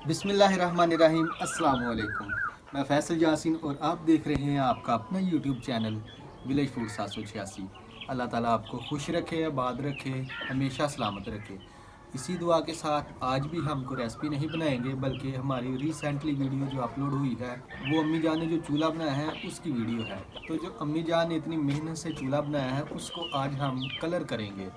बिस्मिल्लाहिर्रहमानिर्रहीम, अस्सलाम वालेकुम। मैं फैसल यासीन और आप देख रहे हैं आपका अपना यूट्यूब चैनल विलेज फूड 786। अल्लाह ताला आपको खुश रखे, आबाद रखे, हमेशा सलामत रखे। इसी दुआ के साथ आज भी हम कोई रेसिपी नहीं बनाएंगे, बल्कि हमारी रिसेंटली वीडियो जो अपलोड हुई है वो अम्मी जान ने जो चूल्हा बनाया है उसकी वीडियो है। तो जो अम्मी जान ने इतनी मेहनत से चूल्हा बनाया है उसको आज हम कलर करेंगे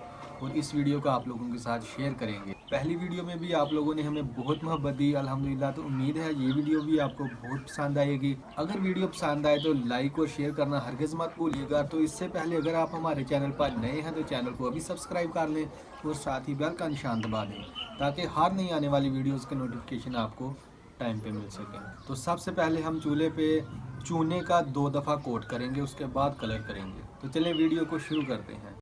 और इस वीडियो को आप लोगों के साथ शेयर करेंगे। पहली वीडियो में भी आप लोगों ने हमें बहुत मोहब्बत दी अल्हम्दुलिल्लाह, तो उम्मीद है ये वीडियो भी आपको बहुत पसंद आएगी। अगर वीडियो पसंद आए तो लाइक और शेयर करना हरगिज़ मत भूलिएगा। तो इससे पहले अगर आप हमारे चैनल पर नए हैं तो चैनल को अभी सब्सक्राइब कर लें और साथ ही बेल का निशान दबा दें, ताकि हर नई आने वाली वीडियोज़ के नोटिफिकेशन आपको टाइम पे मिल सकें। तो सबसे पहले हम चूल्हे पे चूने का 2 दफ़ा कोट करेंगे, उसके बाद कलर करेंगे। तो चलें वीडियो को शुरू करते हैं।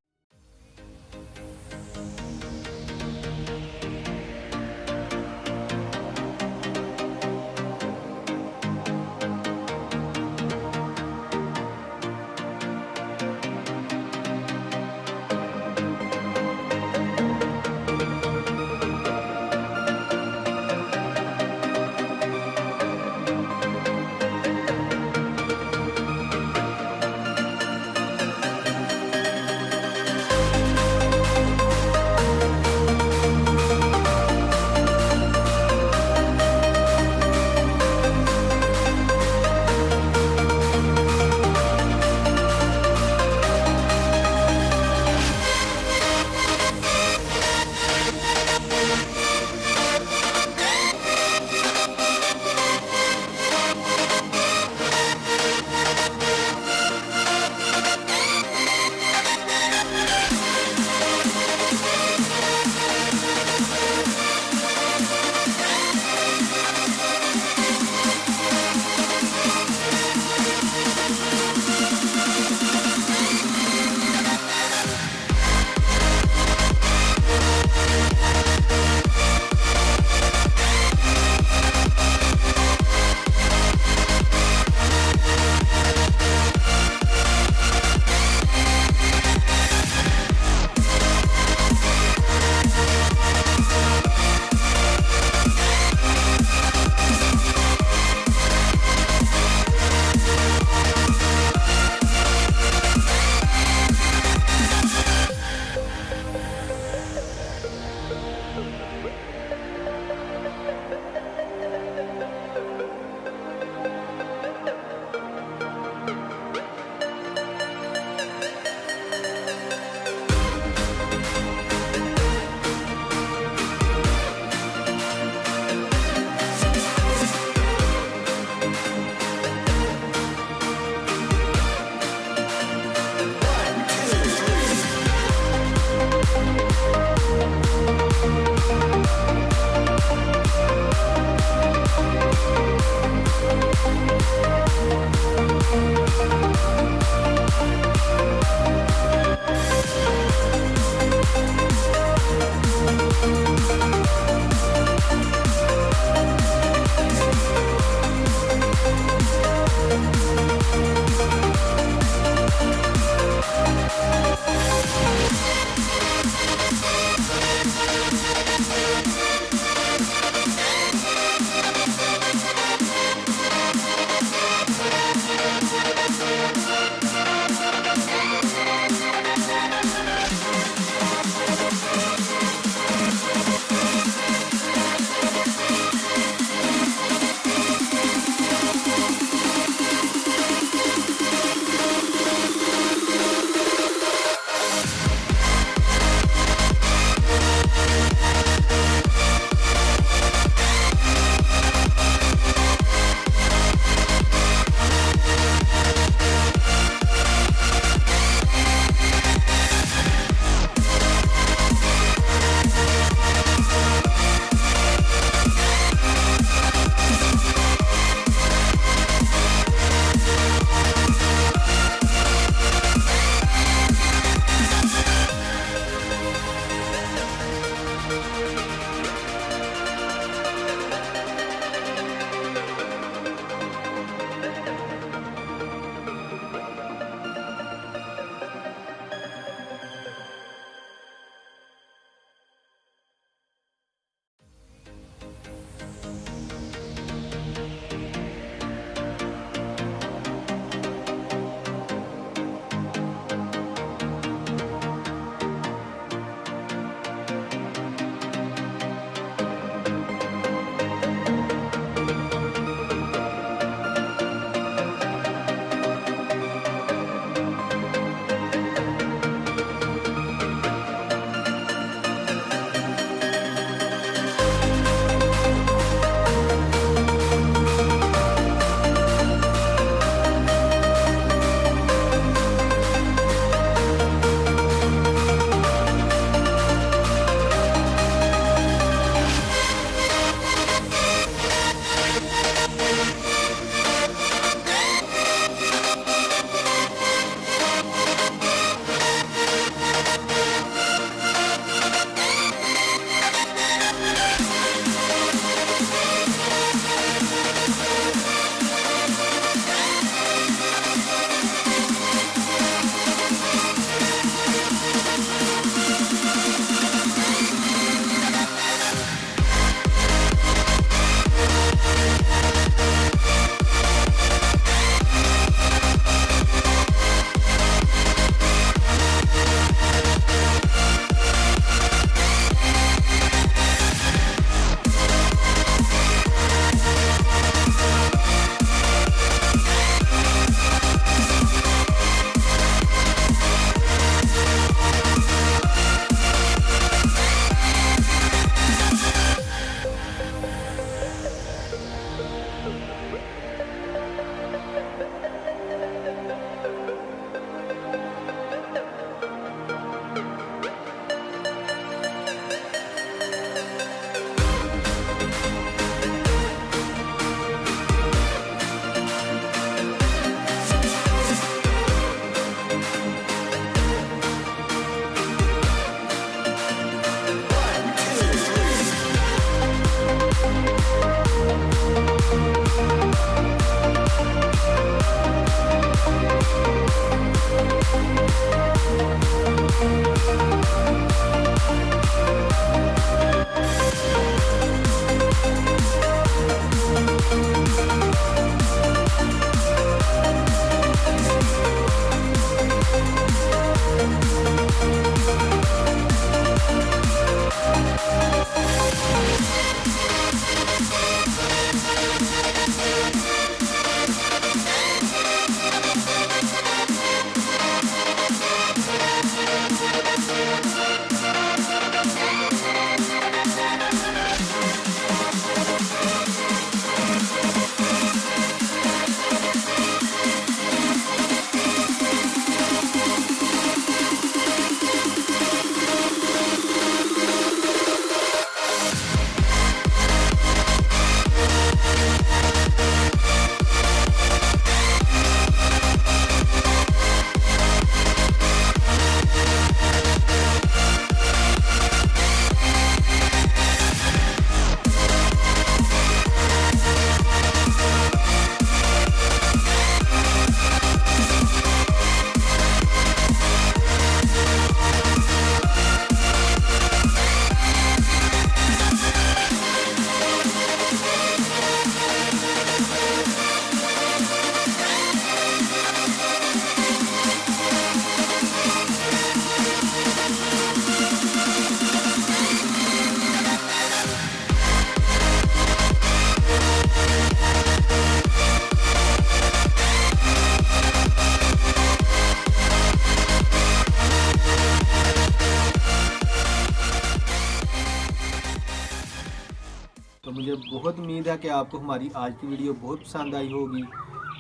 मुझे बहुत उम्मीद है कि आपको हमारी आज की वीडियो बहुत पसंद आई होगी।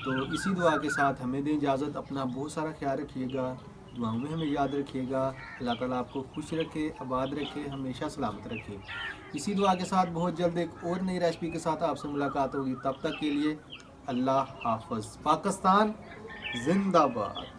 तो इसी दुआ के साथ हमें दें इजाज़त। अपना बहुत सारा ख्याल रखिएगा, दुआओं में हमें याद रखिएगा। अल्लाह ताला आपको खुश रखे, आबाद रखे, हमेशा सलामत रखे। इसी दुआ के साथ बहुत जल्द एक और नई रेसिपी के साथ आपसे मुलाकात होगी। तब तक के लिए अल्लाह हाफ़िज़। पाकिस्तान जिंदाबाद।